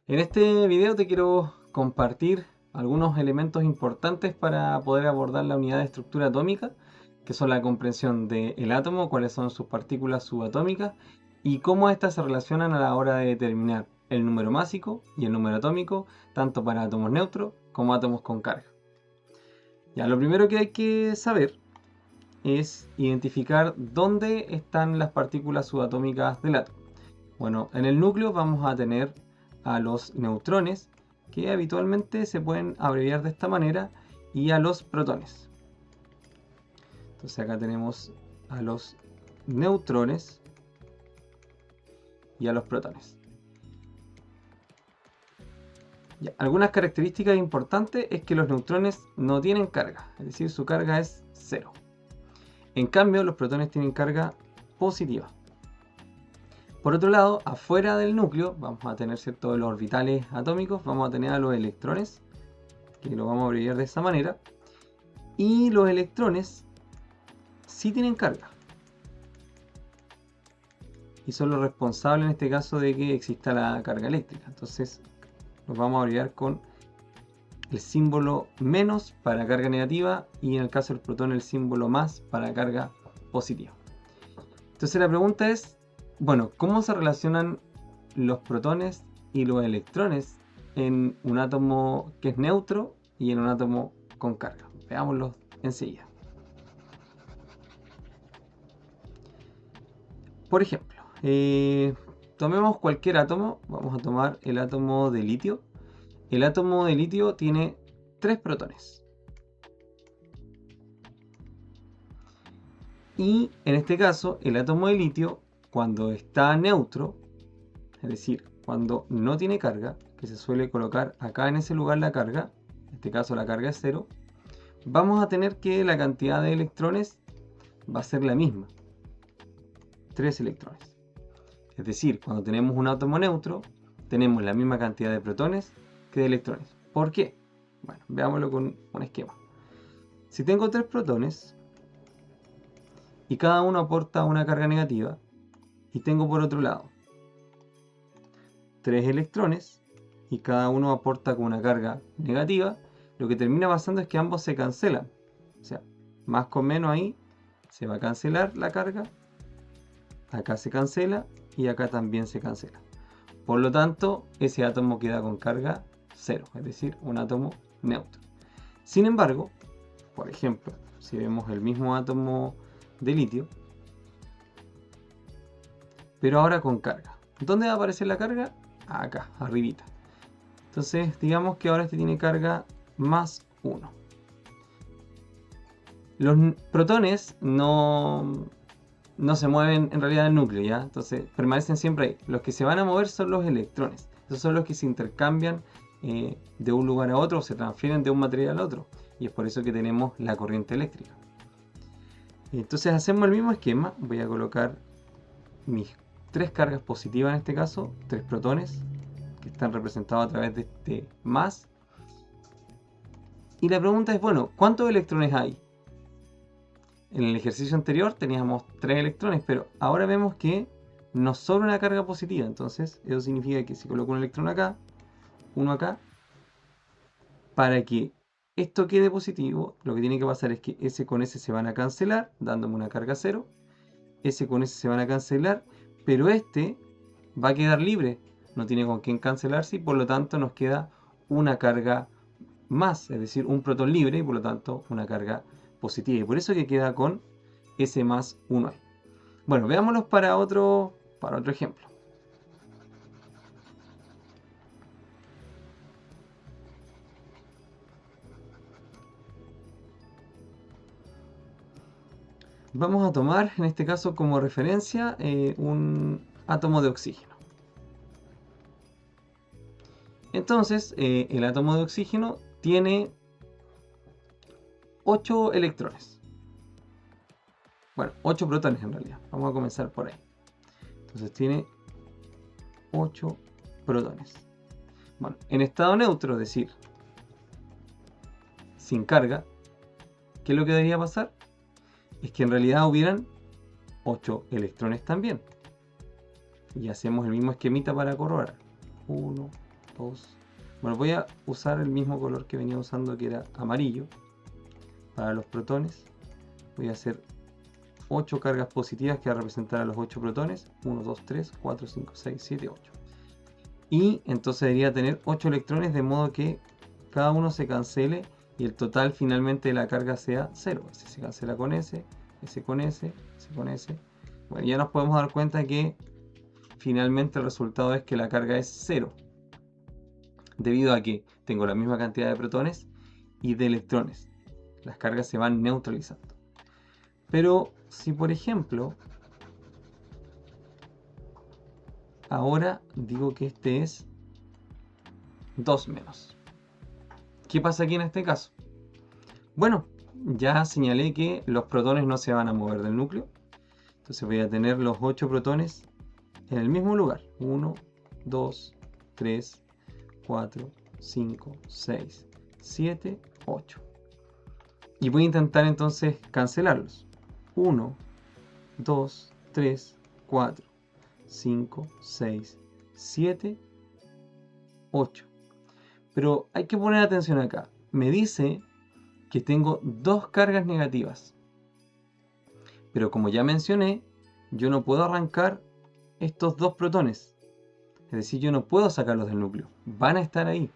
En este video te quiero compartir algunos elementos importantes para poder abordar la unidad de estructura atómica, que son la comprensión del átomo, cuáles son sus partículas subatómicas y cómo éstas se relacionan a la hora de determinar el número másico y el número atómico, tanto para átomos neutros como átomos con carga. Ya, lo primero que hay que saber es identificar dónde están las partículas subatómicas del átomo. Bueno, en el núcleo vamos a tener a los neutrones, que habitualmente se pueden abreviar de esta manera, y a los protones. Entonces acá tenemos a los neutrones y a los protones. Ya, algunas características importantes es que los neutrones no tienen carga, es decir, su carga es cero. En cambio, los protones tienen carga positiva. Por otro lado, afuera del núcleo vamos a tener los orbitales atómicos, vamos a tener a los electrones, que lo vamos a abreviar de esa manera, y los electrones sí tienen carga. Y son los responsables en este caso de que exista la carga eléctrica. Entonces los vamos a abreviar con el símbolo menos para carga negativa y en el caso del protón el símbolo más para carga positiva. Entonces la pregunta es, bueno, ¿cómo se relacionan los protones y los electrones en un átomo que es neutro y en un átomo con carga? Veámoslo enseguida. Por ejemplo, tomemos cualquier átomo, vamos a tomar el átomo de litio. El átomo de litio tiene 3 protones. Y en este caso, el átomo de litio, cuando está neutro, es decir, cuando no tiene carga, que se suele colocar acá en ese lugar la carga, en este caso la carga es 0, vamos a tener que la cantidad de electrones va a ser la misma, 3 electrones. Es decir, cuando tenemos un átomo neutro, tenemos la misma cantidad de protones que de electrones. ¿Por qué? Bueno, veámoslo con un esquema. Si tengo 3 protones y cada uno aporta una carga negativa, y tengo por otro lado 3 electrones y cada uno aporta con una carga negativa, lo que termina pasando es que ambos se cancelan. O sea, más con menos ahí se va a cancelar la carga, acá se cancela y acá también se cancela. Por lo tanto, ese átomo queda con carga 0, es decir, un átomo neutro. Sin embargo, por ejemplo, si vemos el mismo átomo de litio, pero ahora con carga. ¿Dónde va a aparecer la carga? Acá, arribita. Entonces, digamos que ahora este tiene carga más 1. Los protones no se mueven en realidad del núcleo, ¿ya? Entonces, permanecen siempre ahí. Los que se van a mover son los electrones. Esos son los que se intercambian de un lugar a otro, o se transfieren de un material a otro. Y es por eso que tenemos la corriente eléctrica. Entonces hacemos el mismo esquema. Voy a colocar mis 3 cargas positivas en este caso, 3 protones, que están representados a través de este más. Y la pregunta es, bueno, ¿cuántos electrones hay? En el ejercicio anterior teníamos 3 electrones, pero ahora vemos que nos sobra una carga positiva. Entonces eso significa que si coloco un electrón acá, uno acá, para que esto quede positivo, lo que tiene que pasar es que S con S se van a cancelar, dándome una carga 0. S con S se van a cancelar, pero este va a quedar libre, no tiene con quién cancelarse y por lo tanto nos queda una carga más, es decir, un protón libre y por lo tanto una carga positiva. Y por eso que queda con S más 1. Bueno, veámoslos para otro ejemplo. Vamos a tomar en este caso como referencia un átomo de oxígeno. Entonces, el átomo de oxígeno tiene 8 electrones. Bueno, 8 protones en realidad. Vamos a comenzar por ahí. Entonces tiene 8 protones. Bueno, en estado neutro, es decir, sin carga, ¿qué es lo que debería pasar? Es que en realidad hubieran 8 electrones también. Y hacemos el mismo esquemita para corroborar. 1, Bueno, voy a usar el mismo color que venía usando, que era amarillo, para los protones. Voy a hacer 8 cargas positivas que va a representar a los 8 protones. 1, 2, 3, 4, 5, 6, 7, 8. Y entonces debería tener 8 electrones, de modo que cada uno se cancele y el total finalmente de la carga sea 0. Ese se cancela con ese con ese con ese. Bueno, ya nos podemos dar cuenta que finalmente el resultado es que la carga es 0, debido a que tengo la misma cantidad de protones y de electrones. Las cargas se van neutralizando. Pero si por ejemplo ahora digo que este es 2 menos, ¿qué pasa aquí en este caso? Bueno, ya señalé que los protones no se van a mover del núcleo. Entonces voy a tener los 8 protones en el mismo lugar. 1, 2, 3, 4, 5, 6, 7, 8. Y voy a intentar entonces cancelarlos. 1, 2, 3, 4, 5, 6, 7, 8. Pero hay que poner atención acá. Me dice que tengo 2 cargas negativas. Pero como ya mencioné, yo no puedo arrancar estos 2 protones. Es decir, yo no puedo sacarlos del núcleo. Van a estar ahí.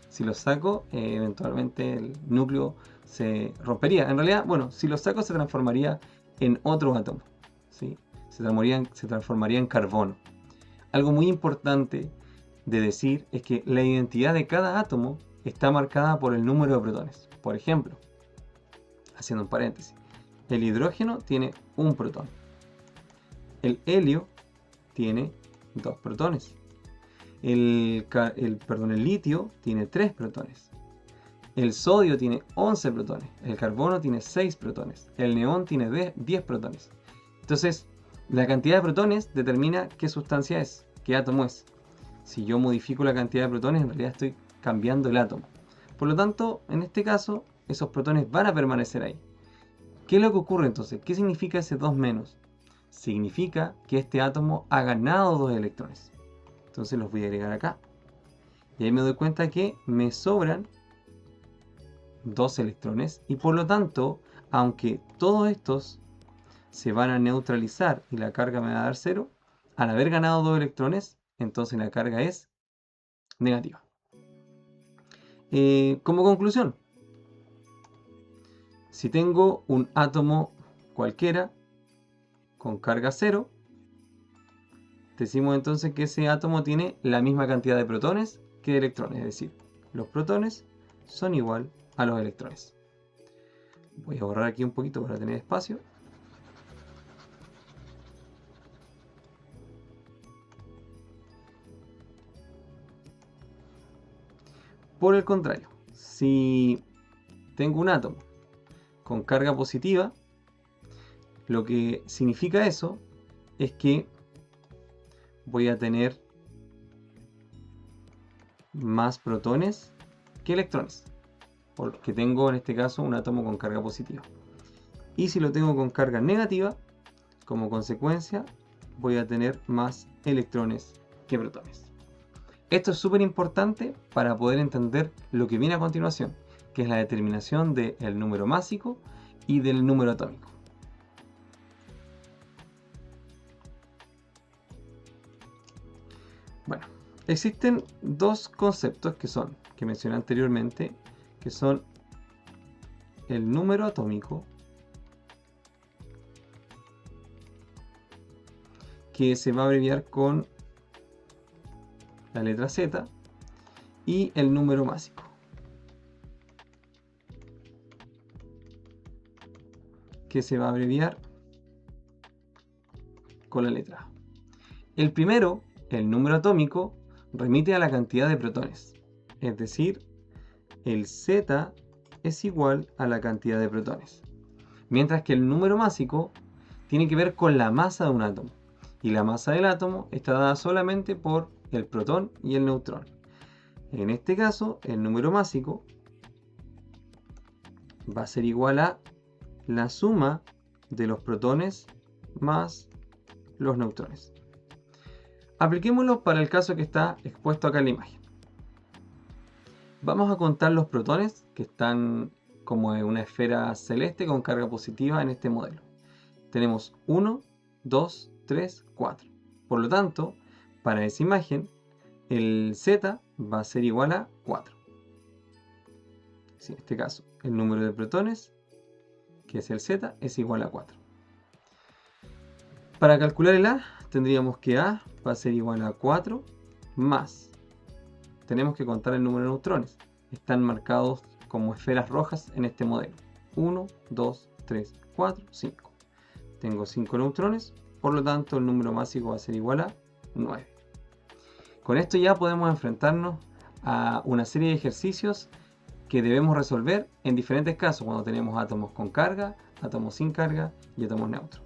Si los saco, eventualmente el núcleo se rompería. En realidad, bueno, si los saco se transformaría en otro átomo, ¿sí? Se transformaría en carbono. Algo muy importante de decir es que la identidad de cada átomo está marcada por el número de protones. Por ejemplo, haciendo un paréntesis, el hidrógeno tiene un protón. El helio tiene 2 protones. El litio tiene 3 protones. El sodio tiene 11 protones. El carbono tiene 6 protones. El neón tiene 10 protones. Entonces, la cantidad de protones determina qué sustancia es, qué átomo es. Si yo modifico la cantidad de protones, en realidad estoy cambiando el átomo. Por lo tanto, en este caso, esos protones van a permanecer ahí. ¿Qué es lo que ocurre entonces? ¿Qué significa ese 2 menos? Significa que este átomo ha ganado 2 electrones. Entonces los voy a agregar acá. Y ahí me doy cuenta que me sobran 2 electrones. Y por lo tanto, aunque todos estos se van a neutralizar y la carga me va a dar 0, al haber ganado 2 electrones, entonces la carga es negativa. Como conclusión, si tengo un átomo cualquiera con carga 0, decimos entonces que ese átomo tiene la misma cantidad de protones que de electrones, es decir, los protones son igual a los electrones. Voy a borrar aquí un poquito para tener espacio. Por el contrario, si tengo un átomo con carga positiva, lo que significa eso es que voy a tener más protones que electrones, porque tengo en este caso un átomo con carga positiva. Y si lo tengo con carga negativa, como consecuencia voy a tener más electrones que protones. Esto es súper importante para poder entender lo que viene a continuación, que es la determinación del número másico y del número atómico. Bueno, existen 2 conceptos que mencioné anteriormente, que son el número atómico, que se va a abreviar con la letra Z, y el número másico, que se va a abreviar con la letra A. El primero, el número atómico, remite a la cantidad de protones, es decir, el Z es igual a la cantidad de protones. Mientras que el número másico tiene que ver con la masa de un átomo, y la masa del átomo está dada solamente por el protón y el neutrón. En este caso, el número másico va a ser igual a la suma de los protones más los neutrones. Apliquémoslo para el caso que está expuesto acá en la imagen. Vamos a contar los protones que están como en una esfera celeste con carga positiva en este modelo. Tenemos 1, 2, 3, 4. Por lo tanto, para esa imagen, el Z va a ser igual a 4. En este caso, el número de protones, que es el Z, es igual a 4. Para calcular el A, tendríamos que A va a ser igual a 4 más. Tenemos que contar el número de neutrones. Están marcados como esferas rojas en este modelo. 1, 2, 3, 4, 5. Tengo 5 neutrones, por lo tanto el número másico va a ser igual a 9. Con esto ya podemos enfrentarnos a una serie de ejercicios que debemos resolver en diferentes casos, cuando tenemos átomos con carga, átomos sin carga y átomos neutros.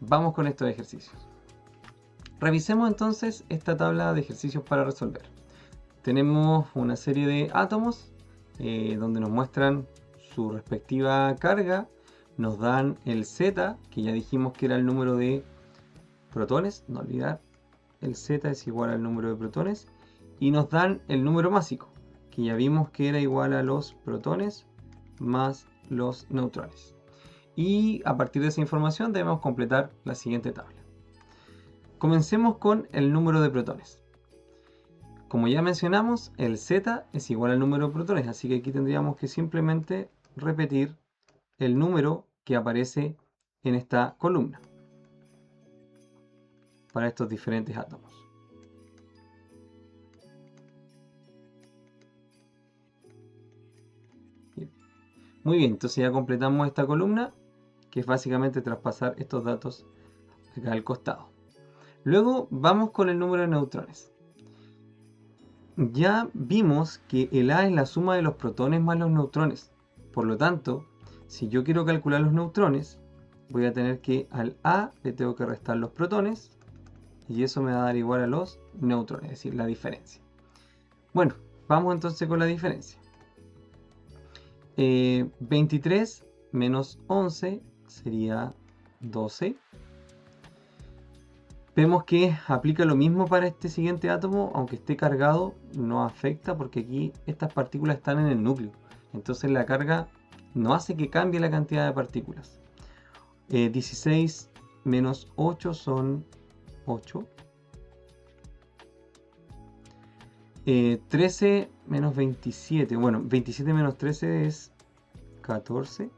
Vamos con estos ejercicios. Revisemos entonces esta tabla de ejercicios para resolver. Tenemos una serie de átomos donde nos muestran su respectiva carga, nos dan el Z, que ya dijimos que era el número de protones, no olvidar, el Z es igual al número de protones, y nos dan el número másico, que ya vimos que era igual a los protones más los neutrones. Y a partir de esa información debemos completar la siguiente tabla. Comencemos con el número de protones. Como ya mencionamos, el Z es igual al número de protones, así que aquí tendríamos que simplemente repetir el número que aparece en esta columna para estos diferentes átomos. Muy bien, entonces ya completamos esta columna, que es básicamente traspasar estos datos acá al costado. Luego vamos con el número de neutrones. Ya vimos que el A es la suma de los protones más los neutrones. Por lo tanto, si yo quiero calcular los neutrones, voy a tener que al A le tengo que restar los protones, y eso me va a dar igual a los neutrones, es decir, la diferencia. Bueno, vamos entonces con la diferencia. 23 menos 11 sería 12. Vemos que aplica lo mismo para este siguiente átomo, aunque esté cargado, no afecta porque aquí estas partículas están en el núcleo. Entonces la carga no hace que cambie la cantidad de partículas. 16 menos 8 son 8. 13 menos 27, bueno, 27 menos 13 es 14.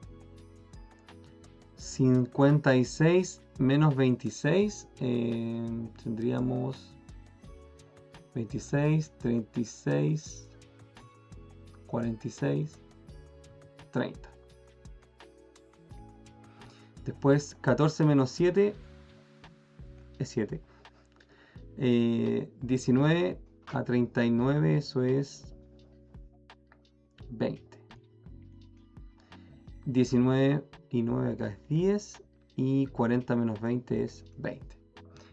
56 menos 26, tendríamos 26, 36, 46, 30. Después 14 menos 7 es 7. 19 a 39, eso es 20. 19 y 9 acá es 10 y 40 menos 20 es 20.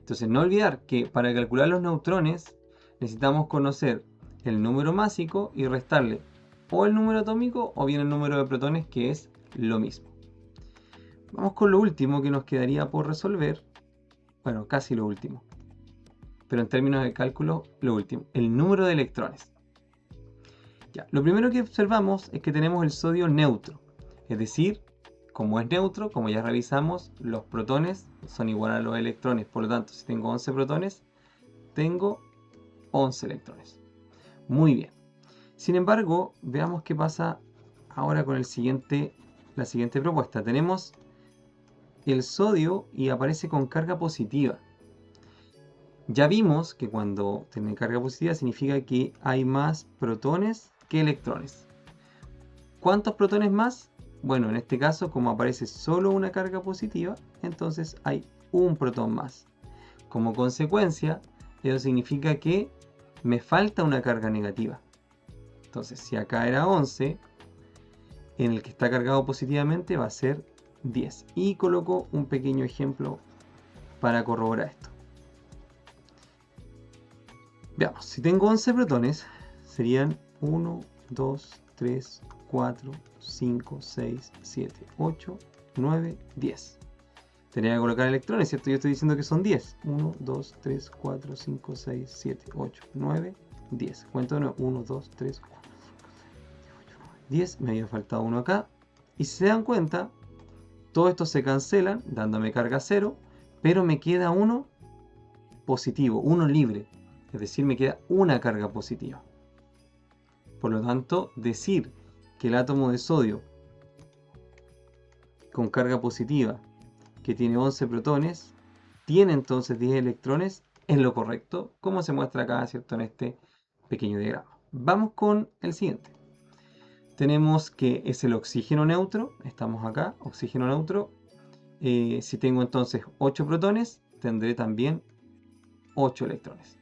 Entonces no olvidar que para calcular los neutrones necesitamos conocer el número másico y restarle o el número atómico o bien el número de protones, que es lo mismo. Vamos con lo último que nos quedaría por resolver. Bueno, casi lo último, pero en términos de cálculo, lo último, el número de electrones. Ya, lo primero que observamos es que tenemos el sodio neutro, es decir, como es neutro, como ya revisamos, los protones son igual a los electrones, por lo tanto, si tengo 11 protones, tengo 11 electrones. Muy bien. Sin embargo, veamos qué pasa ahora con la siguiente propuesta. Tenemos el sodio y aparece con carga positiva. Ya vimos que cuando tiene carga positiva significa que hay más protones que electrones. ¿Cuántos protones más? Bueno, en este caso, como aparece solo una carga positiva, entonces hay un protón más. Como consecuencia, eso significa que me falta una carga negativa. Entonces, si acá era 11, en el que está cargado positivamente va a ser 10. Y coloco un pequeño ejemplo para corroborar esto. Veamos, si tengo 11 protones, serían 1, 2, 3, 4, 5, 6, 7, 8, 9, 10. Tendría que colocar electrones, ¿cierto? Yo estoy diciendo que son 10. 1, 2, 3, 4, 5, 6, 7, 8, 9, 10. Cuento de nuevo. 1, 2, 3, 4, 5, 10, me había faltado uno acá. Y si se dan cuenta, todos estos se cancelan, dándome carga 0, pero me queda uno positivo, uno libre. Es decir, me queda una carga positiva. Por lo tanto, decir que el átomo de sodio con carga positiva, que tiene 11 protones, tiene entonces 10 electrones, es lo correcto, como se muestra acá, ¿cierto?, en este pequeño diagrama. Vamos con el siguiente. Tenemos que es el oxígeno neutro, estamos acá, oxígeno neutro. Si tengo entonces 8 protones, tendré también 8 electrones.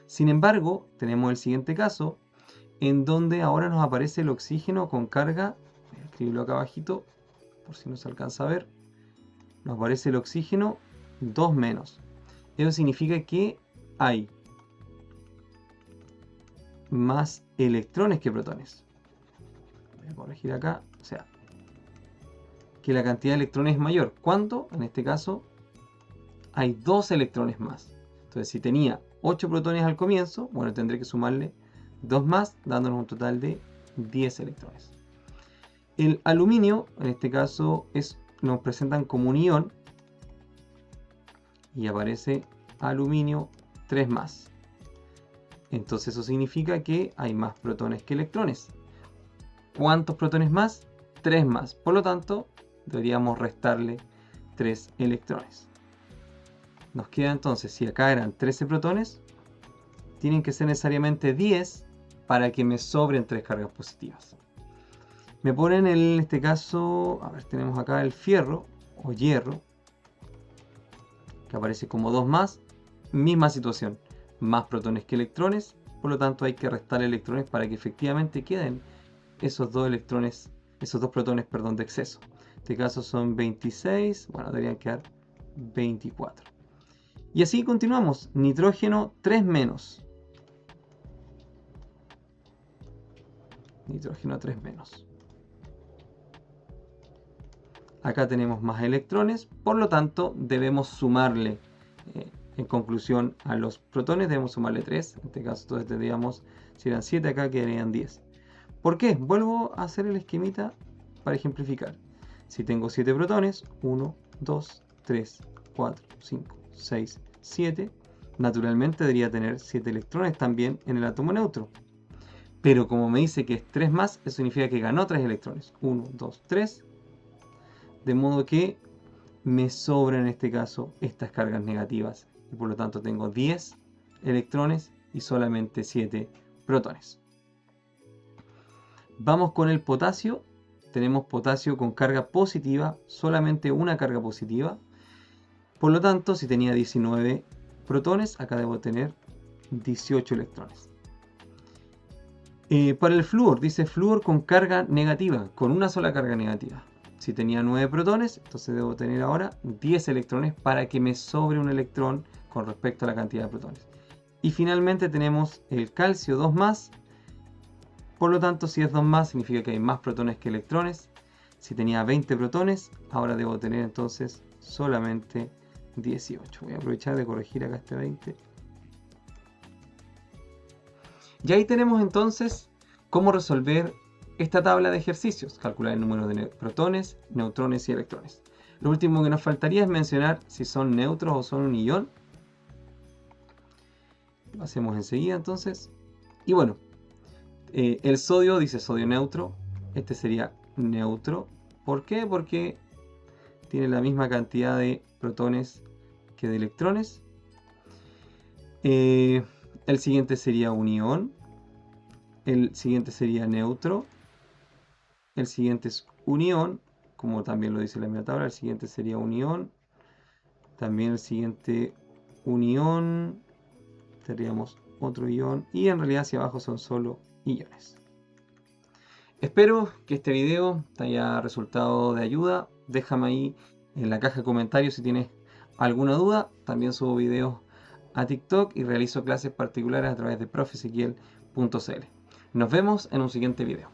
Sin embargo, tenemos el siguiente caso, en donde ahora nos aparece el oxígeno con carga, voy a escribirlo acá abajito, por si no se alcanza a ver, nos aparece el oxígeno 2 menos. Eso significa que hay más electrones que protones. Voy a corregir acá, o sea, que la cantidad de electrones es mayor. ¿Cuánto? En este caso, hay 2 electrones más. Entonces, si tenía 8 protones al comienzo, bueno, tendré que sumarle 2 más, dándonos un total de 10 electrones. El aluminio, en este caso, nos presentan como un ion, y aparece aluminio 3 más. Entonces eso significa que hay más protones que electrones. ¿Cuántos protones más? 3 más. Por lo tanto, deberíamos restarle 3 electrones. Nos queda entonces, si acá eran 13 protones, tienen que ser necesariamente 10 para que me sobren 3 cargas positivas. Me ponen en este caso, a ver, tenemos acá el fierro o hierro, que aparece como 2 más. Misma situación, más protones que electrones, por lo tanto hay que restar electrones para que efectivamente queden esos dos electrones, esos dos protones, perdón, de exceso. En este caso son 26, bueno, deberían quedar 24. Y así continuamos, nitrógeno 3 menos. Nitrógeno 3 menos. Acá tenemos más electrones, por lo tanto debemos sumarle, en conclusión, a los protones debemos sumarle 3. En este caso entonces tendríamos, si eran 7 acá quedarían 10. ¿Por qué? Vuelvo a hacer el esquemita para ejemplificar. Si tengo 7 protones, 1, 2, 3, 4, 5, 6, 7, naturalmente debería tener 7 electrones también en el átomo neutro. Pero como me dice que es 3 más, eso significa que ganó 3 electrones. 1, 2, 3. De modo que me sobran en este caso estas cargas negativas. Y por lo tanto tengo 10 electrones y solamente 7 protones. Vamos con el potasio. Tenemos potasio con carga positiva, solamente una carga positiva. Por lo tanto, si tenía 19 protones, acá debo tener 18 electrones. Para el flúor, dice flúor con carga negativa, con una sola carga negativa. Si tenía 9 protones, entonces debo tener ahora 10 electrones para que me sobre un electrón con respecto a la cantidad de protones. Y finalmente tenemos el calcio 2 más. Por lo tanto, si es 2 más, significa que hay más protones que electrones. Si tenía 20 protones, ahora debo tener entonces solamente 18. Voy a aprovechar de corregir acá este 20. Y ahí tenemos entonces cómo resolver esta tabla de ejercicios. Calcular el número de protones, neutrones y electrones. Lo último que nos faltaría es mencionar si son neutros o son un ion. Lo hacemos enseguida entonces. Y bueno, el sodio dice sodio neutro. Este sería neutro. ¿Por qué? Porque tiene la misma cantidad de protones que de electrones. El siguiente sería un ion. El siguiente sería neutro. El siguiente es un ion, como también lo dice la misma tabla. El siguiente sería un ion. También el siguiente un ion. Tendríamos otro ion. Y en realidad hacia abajo son solo iones. Espero que este video te haya resultado de ayuda. Déjame ahí en la caja de comentarios si tienes alguna duda. También subo videos a TikTok y realizo clases particulares a través de profesequiel.cl. Nos vemos en un siguiente video.